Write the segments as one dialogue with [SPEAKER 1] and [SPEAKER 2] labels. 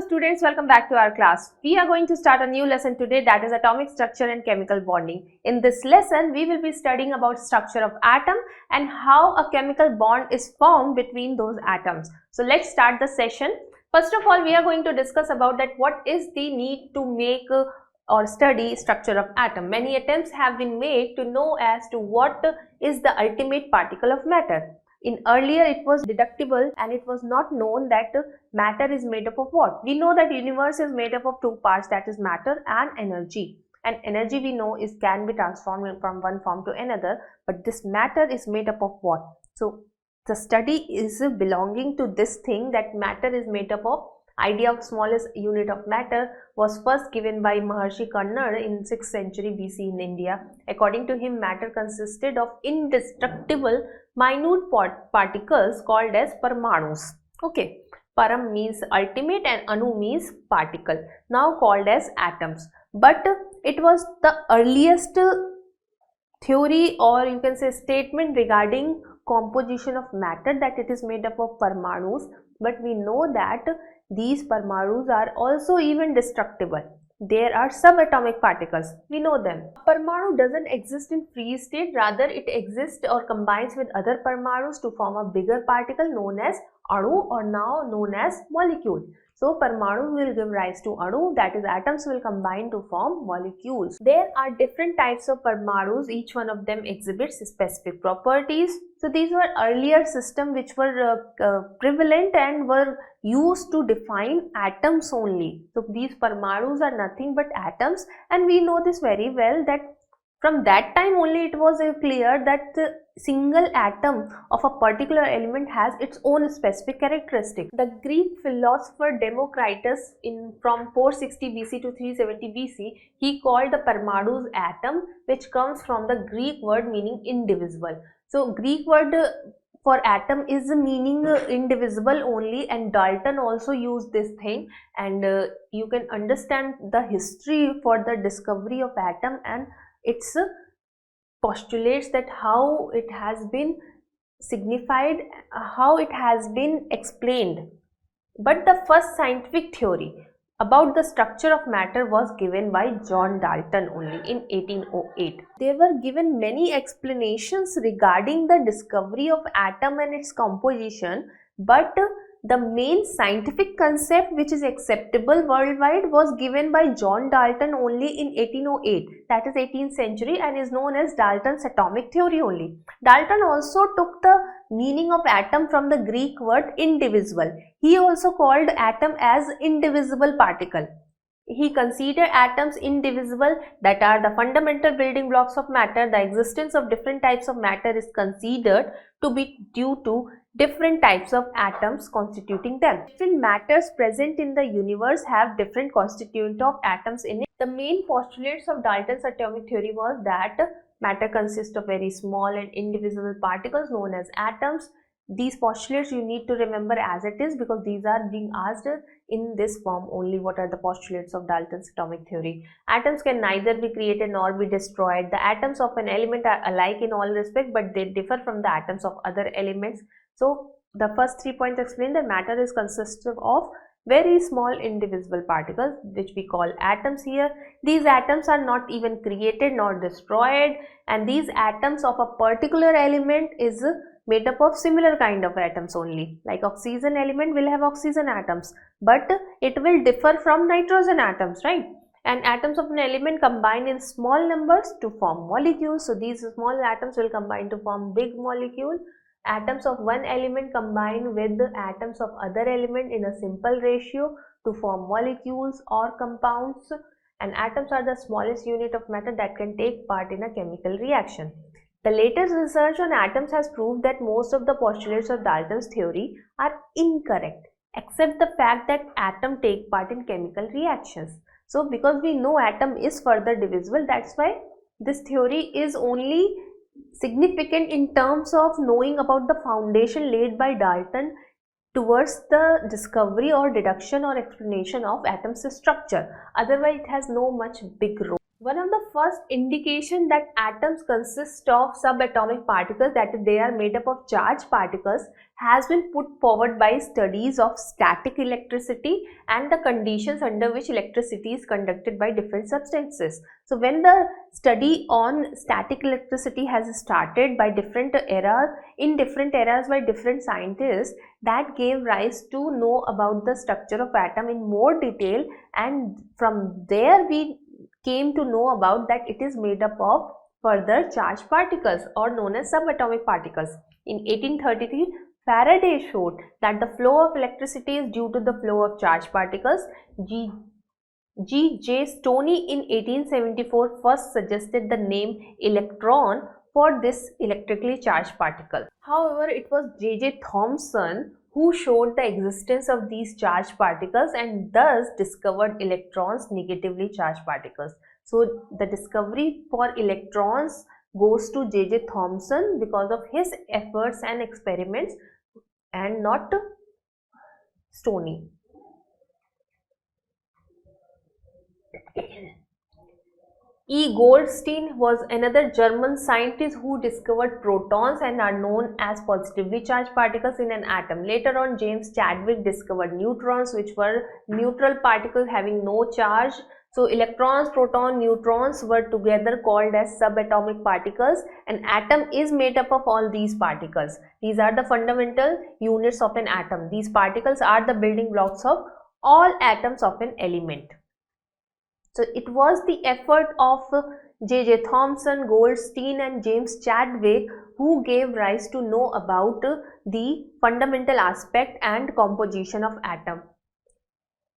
[SPEAKER 1] students, welcome back to our class. We are going to start a new lesson today, that is atomic structure and chemical bonding. In this lesson, we will be studying about structure of atom and how a chemical bond is formed between those atoms. So let's start the session. First of all, we are going to discuss about that what is the need to make or study structure of atom. Many attempts have been made to know as to what is the ultimate particle of matter. In earlier it was deductible and it was not known that matter is made up of what. We know that universe is made up of two parts, that is matter and energy. And energy we know is can be transformed from one form to another, but this matter is made up of what? So the study is belonging to this thing, that matter is made up of. Idea of smallest unit of matter was first given by Maharshi Karnar in 6th century BC in India. According to him, matter consisted of indestructible minute particles called as parmanus. Okay, param means ultimate and anu means particle, now called as atoms. But it was the earliest theory, or you can say statement, regarding composition of matter, that it is made up of parmanus. But we know that these parmanus are also even destructible. There are subatomic particles, we know them. A parmanu doesn't exist in free state, rather it exists or combines with other parmanus to form a bigger particle known as anu, or now known as molecule. So parmanu will give rise to anu, that is atoms will combine to form molecules. There are different types of parmanus, each one of them exhibits specific properties. So these were earlier systems which were prevalent and were used to define atoms only. So these parmanus are nothing but atoms, and we know this very well that from that time only it was clear that the single atom of a particular element has its own specific characteristic. The Greek philosopher Democritus from 460 BC to 370 BC, he called the parmanus atom, which comes from the Greek word meaning indivisible. So Greek word for atom is meaning indivisible only, and Dalton also used this thing, and you can understand the history for the discovery of atom and its postulates, that how it has been signified, how it has been explained. But the first scientific theory about the structure of matter was given by John Dalton only in 1808. There were given many explanations regarding the discovery of atom and its composition, but the main scientific concept which is acceptable worldwide was given by John Dalton only in 1808, that is 18th century, and is known as Dalton's atomic theory only. Dalton also took the meaning of atom from the Greek word indivisible. He also called atom as indivisible particle. He considered atoms indivisible, that are the fundamental building blocks of matter. The existence of different types of matter is considered to be due to different types of atoms constituting them. Different matters present in the universe have different constituent of atoms in it. The main postulates of Dalton's atomic theory was that matter consists of very small and indivisible particles known as atoms. These postulates you need to remember as it is, because these are being asked in this form only. What are the postulates of Dalton's atomic theory? Atoms can neither be created nor be destroyed. The atoms of an element are alike in all respect, but they differ from the atoms of other elements. So the first 3 points explain that matter is consisted of very small indivisible particles, which we call atoms here. These atoms are not even created nor destroyed, and these atoms of a particular element is made up of similar kind of atoms only. Like oxygen element will have oxygen atoms, but it will differ from nitrogen atoms, right? And atoms of an element combine in small numbers to form molecules. So these small atoms will combine to form big molecule. Atoms of one element combine with the atoms of other element in a simple ratio to form molecules or compounds, and atoms are the smallest unit of matter that can take part in a chemical reaction. The latest research on atoms has proved that most of the postulates of Dalton's theory are incorrect, except the fact that atoms take part in chemical reactions. So because we know atom is further divisible, that's why this theory is only significant in terms of knowing about the foundation laid by Dalton towards the discovery or deduction or explanation of atom's structure. Otherwise it has no much big role. One of the first indication that atoms consist of subatomic particles, that is, they are made up of charged particles, has been put forward by studies of static electricity and the conditions under which electricity is conducted by different substances. So when the study on static electricity has started by different eras, in different eras by different scientists, that gave rise to know about the structure of atom in more detail, and from there we came to know about that it is made up of further charged particles or known as subatomic particles. In 1833, Faraday showed that the flow of electricity is due to the flow of charged particles. G.J. Stoney in 1874 first suggested the name electron for this electrically charged particle. However, it was J.J. Thomson who showed the existence of these charged particles and thus discovered electrons, negatively charged particles. So the discovery for electrons goes to J.J. Thomson because of his efforts and experiments, and not Stoney. E. Goldstein was another German scientist who discovered protons and are known as positively charged particles in an atom. Later on, James Chadwick discovered neutrons, which were neutral particles having no charge. So electrons, protons, neutrons were together called as subatomic particles. An atom is made up of all these particles. These are the fundamental units of an atom. These particles are the building blocks of all atoms of an element. So it was the effort of J.J. Thomson, Goldstein and James Chadwick who gave rise to know about the fundamental aspect and composition of atom.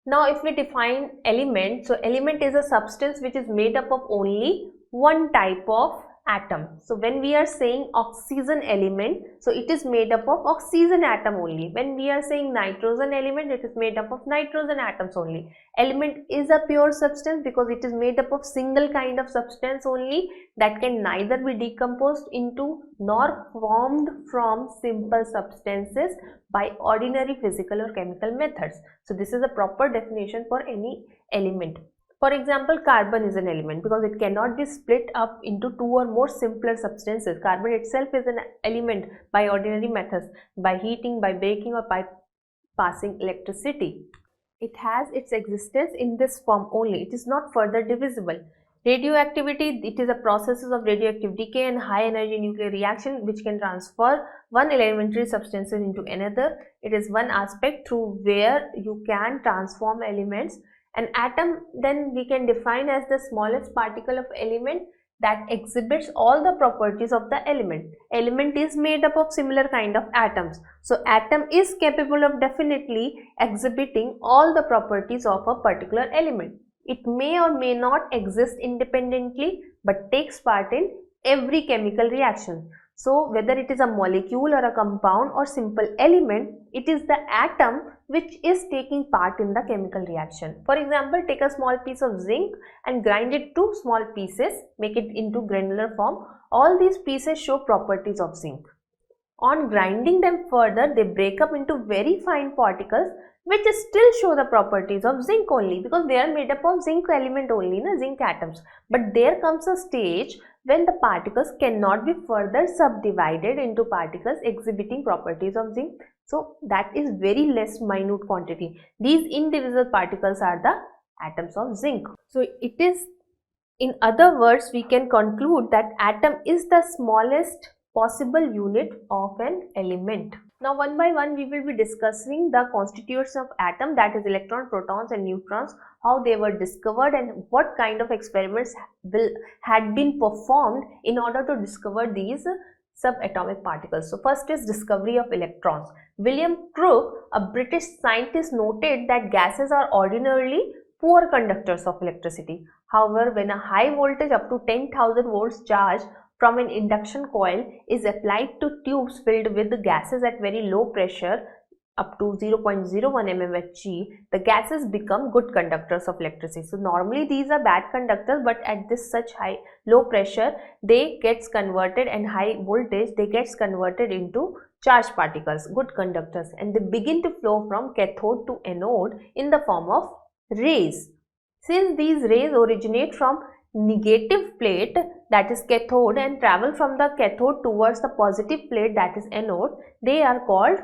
[SPEAKER 1] Now if we define element, so element is a substance which is made up of only one type of atom. So when we are saying oxygen element, so it is made up of oxygen atom only. When we are saying nitrogen element, it is made up of nitrogen atoms only. Element is a pure substance because it is made up of single kind of substance only that can neither be decomposed into nor formed from simple substances by ordinary physical or chemical methods. So this is a proper definition for any element. For example, carbon is an element because it cannot be split up into two or more simpler substances. Carbon itself is an element by ordinary methods, by heating, by baking or by passing electricity. It has its existence in this form only. It is not further divisible. Radioactivity, it is a process of radioactive decay and high energy nuclear reaction which can transfer one elementary substance into another. It is one aspect through where you can transform elements. An atom then we can define as the smallest particle of element that exhibits all the properties of the element. Element is made up of similar kind of atoms. So atom is capable of definitely exhibiting all the properties of a particular element. It may or may not exist independently but takes part in every chemical reaction. So whether it is a molecule or a compound or simple element, it is the atom which is taking part in the chemical reaction. For example, take a small piece of zinc and grind it to small pieces, make it into granular form. All these pieces show properties of zinc. On grinding them further, they break up into very fine particles which still show the properties of zinc only because they are made up of zinc element only, zinc atoms. But there comes a stage when the particles cannot be further subdivided into particles exhibiting properties of zinc. So that is very less minute quantity. These indivisible particles are the atoms of zinc. So it is, in other words, we can conclude that atom is the smallest possible unit of an element. Now one by one we will be discussing the constituents of atom, that is electron, protons and neutrons, how they were discovered and what kind of experiments had been performed in order to discover these subatomic particles. So first is discovery of electrons. William Crookes, a British scientist, noted that gases are ordinarily poor conductors of electricity. However, when a high voltage up to 10,000 volts charge from an induction coil is applied to tubes filled with gases at very low pressure up to 0.01 mmHg, the gases become good conductors of electricity. So normally these are bad conductors, but at this such low pressure they gets converted, and high voltage they gets converted into charged particles, good conductors, and they begin to flow from cathode to anode in the form of rays. Since these rays originate from negative plate, that is cathode, and travel from the cathode towards the positive plate, that is anode, they are called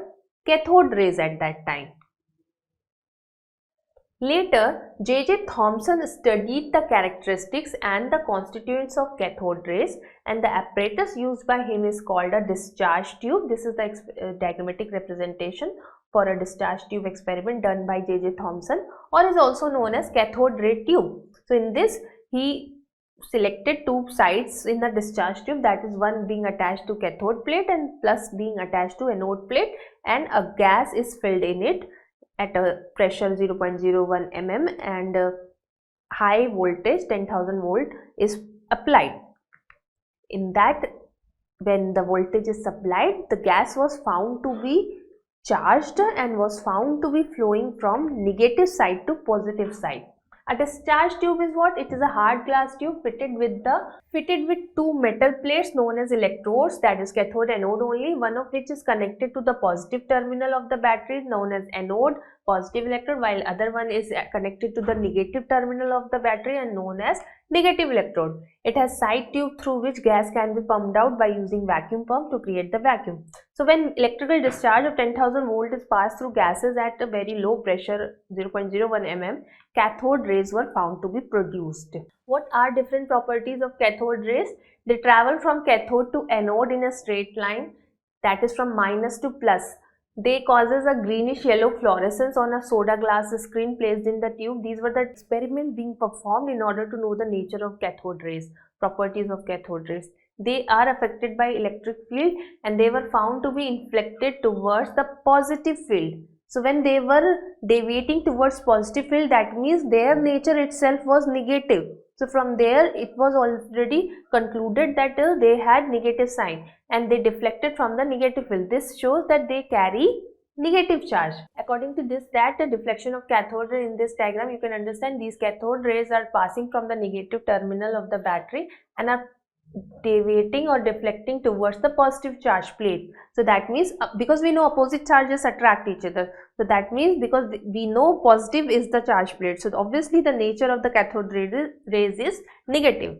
[SPEAKER 1] cathode rays at that time. Later, J.J. Thomson studied the characteristics and the constituents of cathode rays, and the apparatus used by him is called a discharge tube. This is the diagrammatic representation for a discharge tube experiment done by J.J. Thomson, or is also known as cathode ray tube. So in this, he selected two sides in the discharge tube, that is one being attached to cathode plate and plus being attached to anode plate, and a gas is filled in it at a pressure 0.01 mm and high voltage 10,000 volt is applied. In that, when the voltage is supplied, the gas was found to be charged and was found to be flowing from negative side to positive side. A discharge tube is what? It is a hard glass tube fitted with two metal plates known as electrodes, that is cathode anode only, one of which is connected to the positive terminal of the battery known as anode, positive electrode, while other one is connected to the negative terminal of the battery and known as negative electrode. It has side tube through which gas can be pumped out by using vacuum pump to create the vacuum. So when electrical discharge of 10,000 volt is passed through gases at a very low pressure 0.01 mm, cathode rays were found to be produced. What are different properties of cathode rays? They travel from cathode to anode in a straight line, that is from minus to plus. They causes a greenish yellow fluorescence on a soda glass screen placed in the tube. These were the experiments being performed in order to know the nature of cathode rays, properties of cathode rays. They are affected by electric field and they were found to be inflected towards the positive field. So when they were deviating towards positive field, that means their nature itself was negative. So from there it was already concluded that they had negative sign and they deflected from the negative field. This shows that they carry negative charge. According to this, that the deflection of cathode ray in this diagram, you can understand these cathode rays are passing from the negative terminal of the battery and are deviating or deflecting towards the positive charge plate. So that means because we know opposite charges attract each other, so that means because we know positive is the charge plate, so obviously the nature of the cathode rays is negative.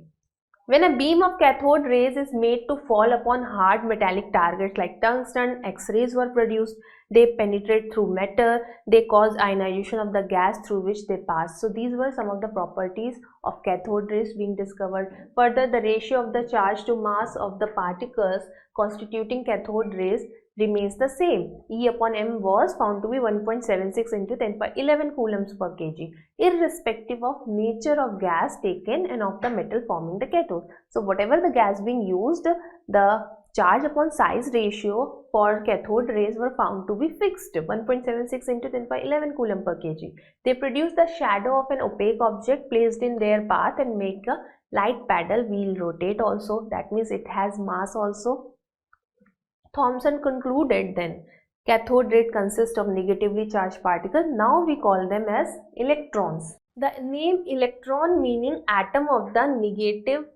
[SPEAKER 1] When a beam of cathode rays is made to fall upon hard metallic targets like tungsten, X-rays were produced. They penetrate through metal, they cause ionization of the gas through which they pass. So these were some of the properties of cathode rays being discovered. Further, the ratio of the charge to mass of the particles constituting cathode rays remains the same. E upon m was found to be 1.76 into 10 power 11 coulombs per kg, irrespective of nature of gas taken and of the metal forming the cathode. So whatever the gas being used, the charge upon size ratio for cathode rays were found to be fixed, 1.76 into 10 power 11 coulomb per kg. They produce the shadow of an opaque object placed in their path and make a light paddle wheel rotate also. That means it has mass also. Thomson concluded then cathode ray consists of negatively charged particles. Now we call them as electrons. The name electron meaning atom of the negative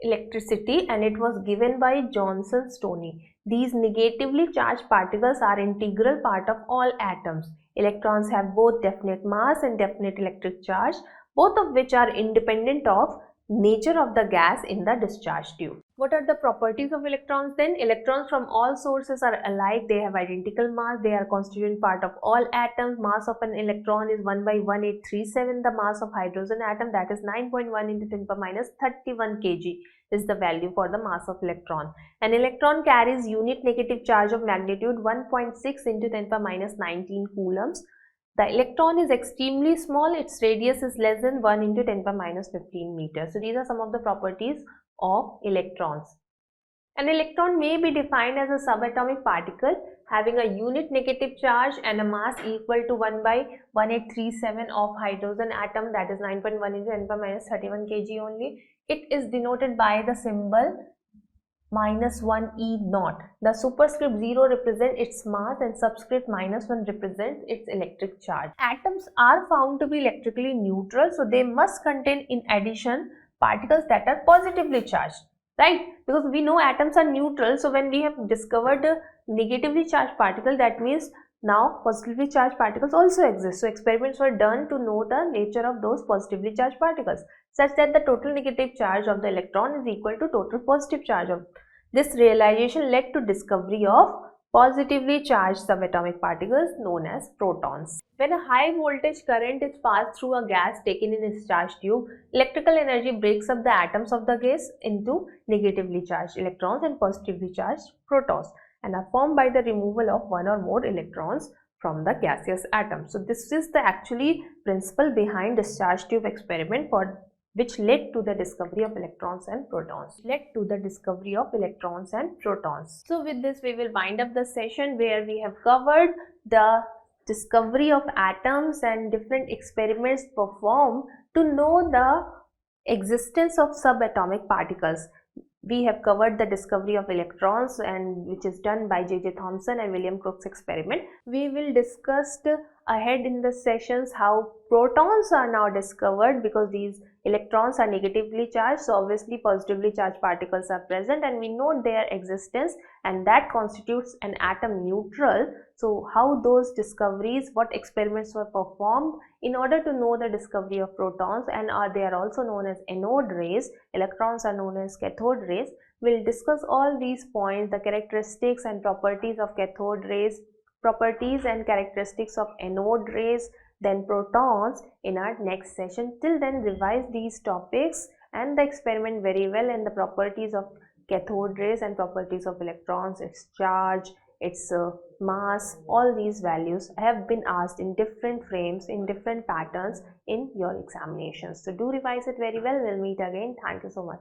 [SPEAKER 1] electricity, and it was given by Johnson Stoney. These negatively charged particles are integral part of all atoms. Electrons have both definite mass and definite electric charge, both of which are independent of nature of the gas in the discharge tube. What are the properties of electrons then? Electrons from all sources are alike. They have identical mass. They are constituent part of all atoms. Mass of an electron is 1 by 1837. The mass of hydrogen atom, that is 9.1 into 10 power minus 31 kg is the value for the mass of electron. An electron carries unit negative charge of magnitude 1.6 into 10 power minus 19 coulombs. The electron is extremely small. Its radius is less than 1 into 10 power minus 15 meters. So these are some of the properties of electrons. An electron may be defined as a subatomic particle having a unit negative charge and a mass equal to 1 by 1837 of hydrogen atom, that is 9.1 into 10 power minus 31 kg only. It is denoted by the symbol -1 E naught. The superscript 0 represents its mass and subscript -1 represents its electric charge. Atoms are found to be electrically neutral, so they must contain in addition particles that are positively charged, right? Because we know atoms are neutral, so when we have discovered a negatively charged particle, that means now positively charged particles also exist. So experiments were done to know the nature of those positively charged particles. such that the total negative charge of the electron is equal to total positive charge of. This realization led to discovery of positively charged subatomic particles known as protons. When a high voltage current is passed through a gas taken in a discharge tube, electrical energy breaks up the atoms of the gas into negatively charged electrons and positively charged protons and are formed by the removal of one or more electrons from the gaseous atom. So this is the actually principle behind discharge tube experiment which led to the discovery of electrons and protons. So with this we will wind up the session where we have covered the discovery of atoms and different experiments performed to know the existence of subatomic particles. We have covered the discovery of electrons and which is done by J.J. Thomson and William Crookes experiment. We will discuss ahead in the sessions how protons are now discovered because these electrons are negatively charged, so obviously positively charged particles are present and we know their existence and that constitutes an atom neutral. So how those discoveries, what experiments were performed in order to know the discovery of protons, and they are also known as anode rays, electrons are known as cathode rays. We'll discuss all these points, the characteristics and properties of cathode rays, properties and characteristics of anode rays, then protons in our next session. Till then, revise these topics and the experiment very well, and the properties of cathode rays and properties of electrons, its charge, its mass, all these values have been asked in different frames, in different patterns in your examinations. So do revise it very well. We'll meet again. Thank you so much.